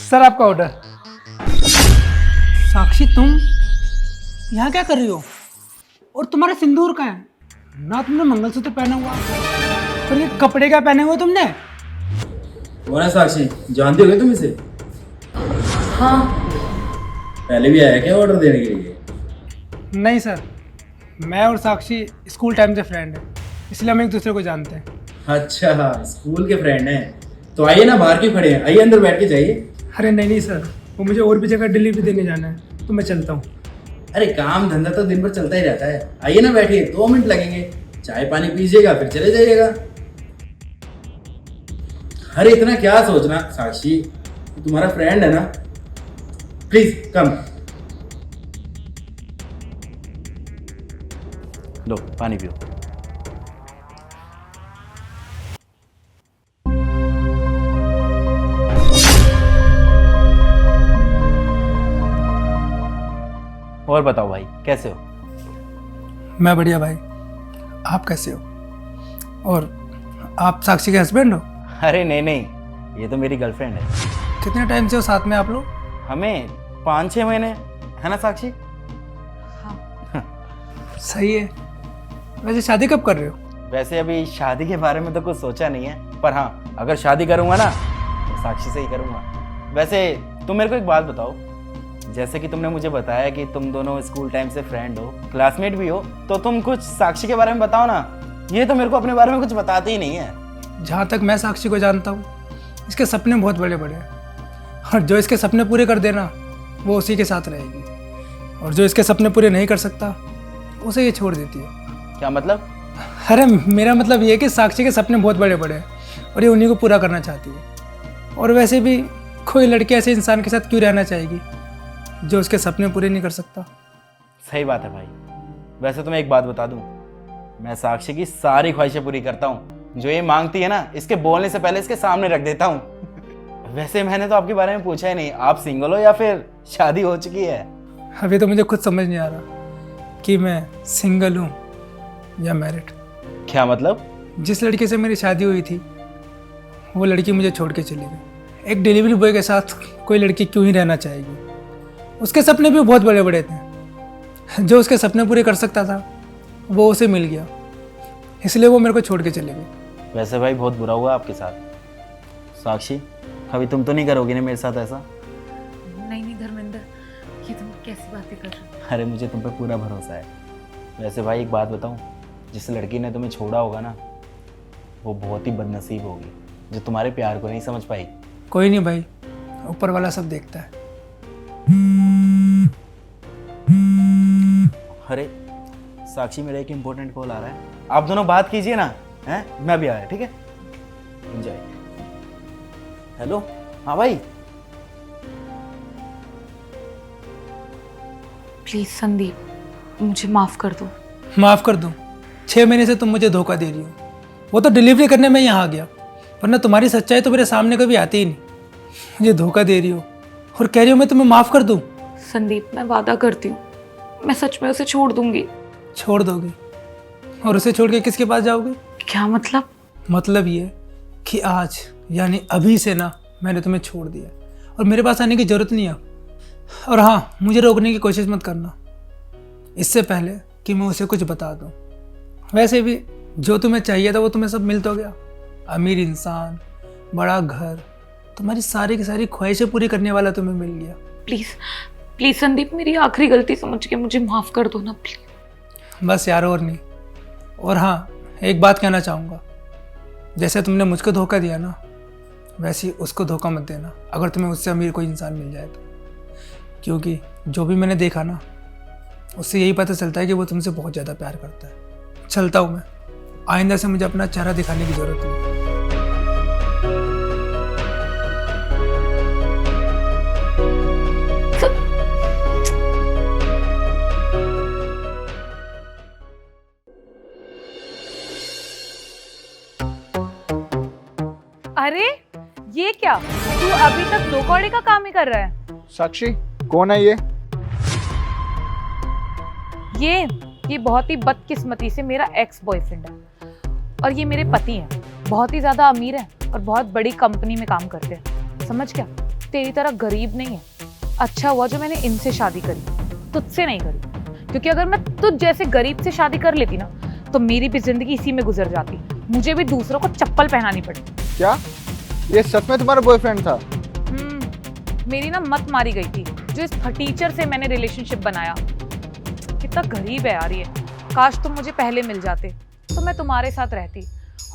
Sir आपका order. साक्षी तुम यहाँ क्या कर रही हो? और तुम्हारा सिंदूर कहाँ है? ना तुमने मंगलसूत्र पहना हुआ और ये कपड़े क्या पहने हुए तुमने? कौन है साक्षी? जानते हो तुम इसे? हाँ। पहले भी आया क्या ऑर्डर देने के लिए? नहीं सर, मैं और साक्षी स्कूल टाइम से फ्रेंड हैं, इसलिए हम एक दूसरे को जानते हैं। अच्छा, स्कूल के फ्रेंड हैं। तो आइए ना, बाहर क्यों खड़े हैं? आइए अंदर बैठ के जाइए। अरे नहीं सर, वो मुझे और भी जगह डिलीवरी देने जाना है, तो मैं चलता हूँ। अरे काम धंधा तो दिन भर चलता ही रहता है। आइए ना, बैठिए, 2 मिनट लगेंगे। चाय पानी पीजिएगा फिर चले जाइएगा। अरे इतना क्या सोचना साक्षी, तुम्हारा फ्रेंड है ना। Please come. लो पानी पियो। और बताओ भाई, कैसे हो? मैं बढ़िया भाई, आप कैसे हो? और आप साक्षी के हस्बैंड हो? अरे नहीं नहीं, ये तो मेरी गर्लफ्रेंड है। कितने टाइम से हो साथ में आप लोग? हमें 5-6 महीने, है ना साक्षी? सही है। वैसे शादी कब कर रहे हो? वैसे अभी शादी के बारे में तो कुछ सोचा नहीं है, पर हाँ अगर शादी करूंगा ना तो साक्षी से ही करूंगा। वैसे तुम मेरे को एक बात बताओ, जैसे कि तुमने मुझे बताया कि तुम दोनों स्कूल टाइम से फ्रेंड हो, क्लासमेट भी हो, तो तुम कुछ साक्षी के बारे में बताओ ना। ये तो मेरे को अपने बारे में कुछ बताते ही नहीं है। जहाँ तक मैं साक्षी को जानता हूँ, इसके सपने बहुत बड़े बड़े हैं, और जो इसके सपने पूरे कर देना वो उसी के साथ रहेगी, और जो इसके सपने पूरे नहीं कर सकता उसे ये छोड़ देती है। क्या मतलब? अरे मेरा मतलब ये है कि साक्षी के सपने बहुत बड़े बड़े हैं और ये उन्हीं को पूरा करना चाहती है। और वैसे भी कोई लड़की ऐसे इंसान के साथ क्यों रहना चाहेगी जो उसके सपने पूरे नहीं कर सकता? सही बात है भाई। वैसे तो मैं एक बात बता दूं, मैं साक्षी की सारी ख्वाहिशें पूरी करता हूँ। जो ये मांगती है ना, इसके बोलने से पहले इसके सामने रख देता हूँ। वैसे मैंने तो आपके बारे में पूछा ही नहीं, आप सिंगल हो या फिर शादी हो चुकी है? अभी तो मुझे खुद समझ नहीं आ रहा कि मैं सिंगल हूँ या मैरिड। क्या मतलब? जिस लड़की से मेरी शादी हुई थी वो लड़की मुझे छोड़ के चली गई। एक डिलीवरी बॉय के साथ कोई लड़की क्यों ही रहना चाहेगी? उसके सपने भी बहुत बड़े बड़े थे, जो उसके सपने पूरे कर सकता था वो उसे मिल गया, इसलिए वो मेरे को छोड़ के चले गई। वैसे भाई बहुत बुरा हुआ आपके साथ। साक्षी, कभी तुम तो नहीं करोगी ना मेरे साथ ऐसा? नहीं नहीं धर्मेंद्र, ये तुम कैसी बातें कर रहे हो? अरे मुझे तुम पे पूरा भरोसा है। वैसे भाई एक बात बताऊं, जिस लड़की ने तुम्हें छोड़ा होगा ना, वो बहुत ही बदनसीब होगी जो तुम्हारे प्यार को नहीं समझ पाई। कोई नहीं भाई, ऊपर वाला सब देखता है। अरे साक्षी, मेरा एक इम्पोर्टेंट कॉल आ रहा है, आप दोनों बात कीजिए ना, हैं? मैं भी आया, ठीक है? एंजॉय। हेलो, हाँ भाई। प्लीज संदीप, मुझे माफ कर दो। माफ़ कर दूँ? 6 महीने से तुम मुझे धोखा दे रही हो। वो तो डिलीवरी करने में यहाँ आ गया, वरना तुम्हारी सच्चाई तो मेरे सामने कभी आती ही नहीं। मुझे धोखा दे रही हो और कह रही हो मैं तुम्हें माफ़ कर दूँ। संदीप, मैं वादा करती हूँ, मैं सच में उसे छोड़ दूंगी। छोड़ दोगे? और उसे छोड़ के किसके पास जाओगे? क्या मतलब? मतलब ये कि आज यानी अभी से ना मैंने तुम्हें छोड़ दिया और मेरे पास आने की ज़रूरत नहीं है। और हाँ, मुझे रोकने की कोशिश मत करना इससे पहले कि मैं उसे कुछ बता दूँ। वैसे भी जो तुम्हें चाहिए था वो तुम्हें सब मिल तो गया। अमीर इंसान, बड़ा घर, तुम्हारी सारी की सारी ख्वाहिशें पूरी करने वाला तुम्हें मिल गया। प्लीज प्लीज संदीप, मेरी आखिरी गलती समझ के मुझे माफ कर दो ना प्लीज। बस यार, और नहीं। और हाँ, एक बात कहना चाहूँगा, जैसे तुमने मुझको धोखा दिया ना, वैसे ही उसको धोखा मत देना अगर तुम्हें उससे अमीर कोई इंसान मिल जाए तो। क्योंकि जो भी मैंने देखा ना, उससे यही पता चलता है कि वो तुमसे बहुत ज़्यादा प्यार करता है। चलता हूँ मैं, आइंदा से मुझे अपना चेहरा दिखाने की ज़रूरत नहीं। अरे ये क्या, तू अभी तक दो कौड़े का काम ही कर रहा है? साक्षी, कौन है ये? ये बहुत ही बदकिस्मती से मेरा एक्स बॉयफ्रेंड है और ये मेरे पति हैं। बहुत ही ज्यादा अमीर हैं और बहुत बड़ी कंपनी में काम करते हैं। समझ क्या? तेरी तरह गरीब नहीं है। अच्छा हुआ जो मैंने इनसे शादी करी, तुझसे नहीं करी, क्योंकि अगर मैं तुझ जैसे गरीब से शादी कर लेती ना तो मेरी भी जिंदगी इसी में गुजर जाती, मुझे भी दूसरों को चप्पल पहनानी पड़ती। क्या ये सच में तुम्हारा बॉयफ्रेंड था? मेरी ना मत मारी गई थी जो इस फटीचर से मैंने रिलेशनशिप बनाया। कितना गरीब है यार ये। काश तुम मुझे पहले मिल जाते तो मैं तुम्हारे साथ रहती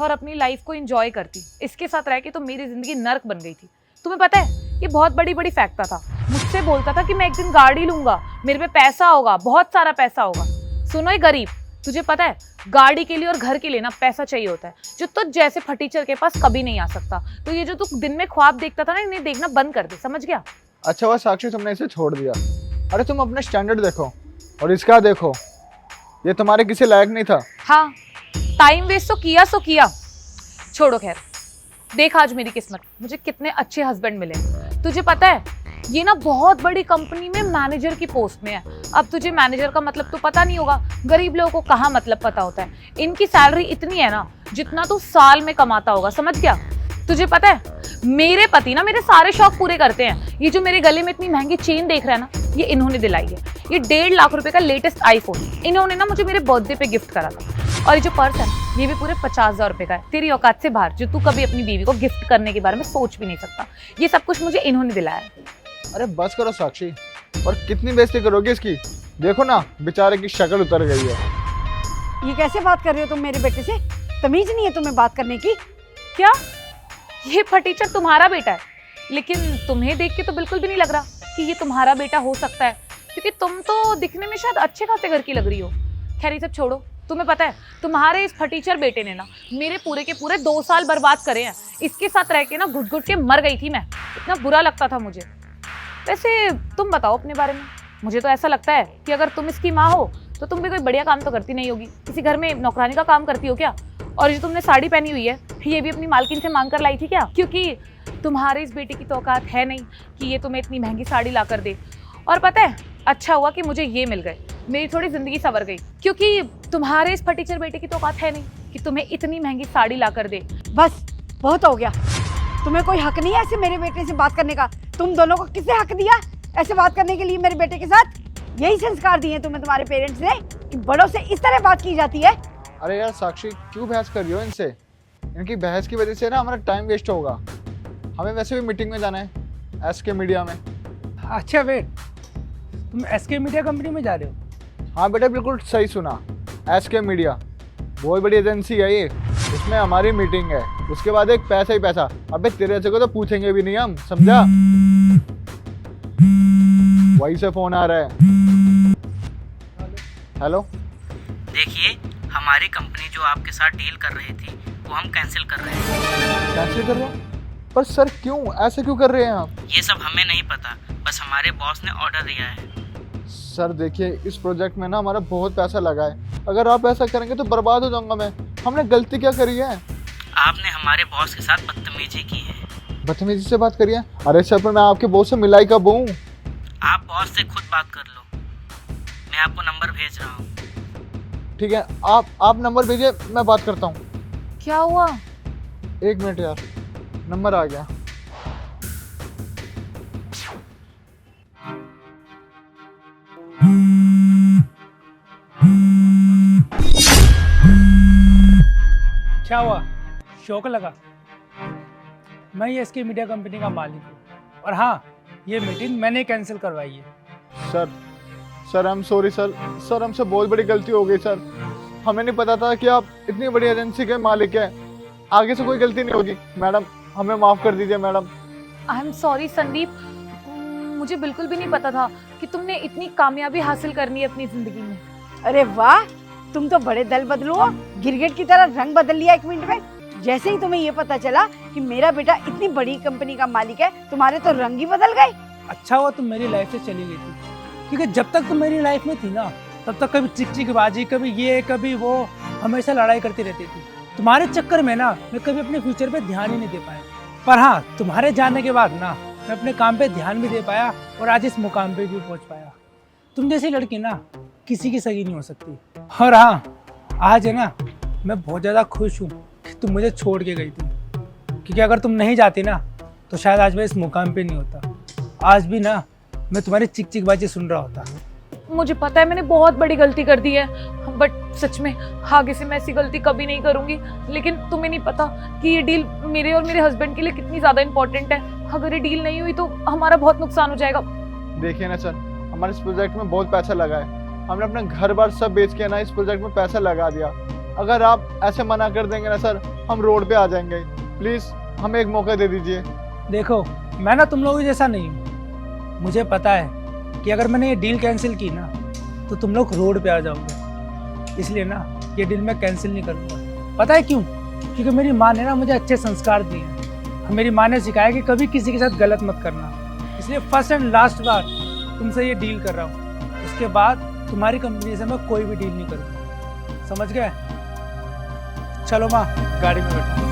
और अपनी लाइफ को एंजॉय करती। इसके साथ रह के तो मेरी जिंदगी नर्क बन गई थी। तुम्हें पता है ये बहुत बड़ी बड़ी फैक्टा था। मुझसे बोलता था कि मैं एक दिन गाड़ी लूंगा, मेरे पे पैसा होगा, बहुत सारा पैसा होगा। सुनो ये गरीब, तुझे पता है गाड़ी के लिए और घर के लिए ना पैसा चाहिए होता है, जो तुझ जैसे फटीचर के पास कभी नहीं आ सकता। तो ये जो तू दिन में ख्वाब देखता था ना, इन्हें देखना बंद कर दे, समझ गया? अच्छा हुआ साक्षी तुमने इसे छोड़ दिया। अरे तुम अपने स्टैंडर्ड देखो और इसका देखो, ये तुम्हारे किसी लायक नहीं था। हाँ, टाइम वेस्ट तो किया सो किया, छोड़ो। खैर देख आज मेरी किस्मत, मुझे कितने अच्छे हस्बैंड मिले। तुझे पता है ये ना बहुत बड़ी कंपनी में मैनेजर की पोस्ट में है। अब तुझे मैनेजर का मतलब तो पता नहीं होगा, गरीब लोगों को कहाँ मतलब पता होता है। इनकी सैलरी इतनी है ना जितना तू साल में कमाता होगा, समझ गया? तुझे पता है मेरे पति ना मेरे सारे शौक पूरे करते हैं। ये जो मेरे गले में इतनी महंगी चेन देख रहा है ना, ये इन्होंने दिलाई है। ये 1.5 लाख रुपए का लेटेस्ट आईफोन इन्होंने ना मुझे मेरे बर्थडे पे गिफ्ट करा था। और ये जो पर्स है ये भी पूरे 50,000 रुपए का है, तेरी औकात से बाहर, जो तू कभी अपनी बीवी को गिफ्ट करने के बारे में सोच भी नहीं सकता। ये सब कुछ मुझे इन्होंने दिलाया है। अरे बस करो साक्षी, और कितनी बेइज्जती करोगे इसकी? देखो ना बेचारे की शक्ल उतर गई है। ये कैसे बात कर रहे हो तुम मेरे बेटे से? तमीज नहीं है तुम्हें बात करने की? क्या ये फटीचर तुम्हारा बेटा है? लेकिन तुम्हें देख के तो बिल्कुल भी नहीं लग रहा कि ये तुम्हारा बेटा हो सकता है, क्योंकि तुम तो दिखने में शायद अच्छे खासे घर की लग रही हो। खैर ये सब छोड़ो, तुम्हें पता है तुम्हारे इस फटीचर बेटे ने ना मेरे पूरे के पूरे 2 साल बर्बाद करे हैं। इसके साथ रह के ना घुट घुट के मर गई थी मैं, इतना बुरा लगता था मुझे। वैसे तुम बताओ अपने बारे में। मुझे तो ऐसा लगता है कि अगर तुम इसकी माँ हो तो तुम भी कोई बढ़िया काम तो करती नहीं होगी, किसी घर में नौकरानी का काम करती हो क्या? और जो तुमने साड़ी पहनी हुई है ये भी अपनी मालकिन से मांग कर लाई थी क्या? क्योंकि तुम्हारे इस बेटे की तो औकात है नहीं कि ये तुम्हें इतनी महंगी साड़ी ला कर दे। और पता है अच्छा हुआ कि मुझे ये मिल गए, मेरी थोड़ी जिंदगी संवर गई, क्योंकि तुम्हारे इस फटीचर बेटे की तो औकात है नहीं कि तुम्हें इतनी महंगी साड़ी ला कर दे। बस बहुत हो गया, तुम्हें कोई हक नहीं है ऐसे मेरे बेटे से बात करने का। तुम दोनों को किसने हक दिया ऐसे बात करने के लिए मेरे बेटे के साथ? यही संस्कार दिए तुम्हें तुम्हारे पेरेंट्स ने कि बड़ों से इस तरह बात की जाती है? अरे यार साक्षी क्यों बहस कर रही हो इनसे? इनकी बहस की वजह से ना हमारा टाइम वेस्ट होगा। हमें वैसे भी मीटिंग में जाना है एसके मीडिया में। अच्छा वेट, तुम एसके मीडिया कंपनी में जा रहे हो? हाँ बेटा बिल्कुल सही सुना, एसके मीडिया बहुत बड़ी एजेंसी है ये, उसमें हमारी मीटिंग है, उसके बाद एक पैसा ही पैसा। अबे तेरे से को तो पूछेंगे भी नहीं हम, समझा? वही से फोन आ रहा है। हेलो देखिए हमारी कंपनी जो आपके साथ डील कर रही थी वो हम कैंसिल कर रहे हैं। कैंसिल कर रहे हो? पर सर क्यों, ऐसे क्यों कर रहे हैं आप? ये सब हमें नहीं पता, बस हमारे बॉस ने ऑर्डर दिया है। सर देखिए इस प्रोजेक्ट में ना हमारा बहुत पैसा लगा है, अगर आप ऐसा करेंगे तो बर्बाद हो जाऊंगा मैं। हमने गलती क्या करी है? आपने हमारे बॉस के साथ बदतमीजी की है। बदतमीजी से बात करिए? अरे सर पर मैं आपके बॉस से मिलाई कब हूँ? आप बॉस से खुद बात कर लो, मैं आपको नंबर भेज रहा हूँ। ठीक है आप नंबर भेजिए, मैं बात करता हूँ। क्या हुआ? 1 मिनट यार, नंबर आ गया। क्या हुआ, शौक लगा? मैं ये एसके मीडिया कंपनी का मालिक हूँ और हाँ ये मीटिंग मैंने कैंसिल करवाई है। Sir I am sorry sir हमसे बहुत बड़ी गलती हो गई सर। हमें नहीं पता था कि आप इतनी बड़ी एजेंसी के मालिक हैं। आगे से कोई गलती नहीं होगी मैडम, हमें माफ़ कर दीजिए madam. I am sorry Sandeep, मुझे बिल्कुल भी नहीं पता था कि तुमने इतनी कामयाबी हासिल करनी है अपनी जिंदगी में। अरे वाह, तुम तो बड़े दल बदलू हो, गिरगिट की तरह रंग बदल लिया 1 मिनट में। जैसे ही तुम्हें ये पता चला कि मेरा बेटा इतनी बड़ी कंपनी का मालिक है, तुम्हारे तो रंग ही बदल गए। अच्छा हुआ तुम मेरी लाइफ से चली गई थी, क्योंकि जब तक तुम मेरी लाइफ में थी ना तब तक कभी चिकचिकबाजी, कभी ये कभी वो, हमेशा लड़ाई करती रहती थी। तुम्हारे चक्कर में ना मैं कभी अपने फ्यूचर पे ध्यान ही नहीं दे पाया। पर हाँ तुम्हारे जाने के बाद ना मैं अपने काम पे ध्यान भी दे पाया और आज इस मुकाम पे भी पहुंच पाया। तुम जैसी लड़की ना किसी की सगी नहीं हो सकती। और हाँ आज है ना मैं बहुत ज़्यादा खुश हूँ कि तुम मुझे छोड़ के गई थी, क्योंकि अगर तुम नहीं जाती ना तो शायद आज मैं इस मुकाम पे नहीं होता। आज भी ना मैं तुम्हारी चिक चिक बातें सुन रहा होता। मुझे पता है मैंने बहुत बड़ी गलती कर दी है, बट सच में आगे से मैं ऐसी गलती कभी नहीं करूंगी। लेकिन तुम्हें नहीं पता कि ये डील मेरे और मेरे हस्बैंड के लिए कितनी ज्यादा इंपॉर्टेंट है। अगर ये डील नहीं हुई तो हमारा बहुत नुकसान हो जाएगा। देखिए ना सर, हमारे इस प्रोजेक्ट में बहुत पैसा लगा है, हमने अपना घर बार सब बेच के ना इस प्रोजेक्ट में पैसा लगा दिया। अगर आप ऐसे मना कर देंगे ना सर, हम रोड पे आ जाएंगे। प्लीज हमें एक मौका दे दीजिए। देखो मैं ना तुम लोगों जैसा नहीं हूँ, मुझे पता है कि अगर मैंने ये डील कैंसिल की ना तो तुम लोग रोड पे आ जाओगे, इसलिए ना ये डील मैं कैंसिल नहीं करूँगा। पता है क्यों? क्योंकि मेरी माँ ने ना मुझे अच्छे संस्कार दिए हैं। मेरी माँ ने सिखाया कि कभी किसी के साथ गलत मत करना, इसलिए फर्स्ट एंड लास्ट बार तुमसे ये डील कर रहा हूँ। उसके बाद तुम्हारी कंपनी से मैं कोई भी डील नहीं करूँगा, समझ गए? चलो माँ, गाड़ी में बैठो।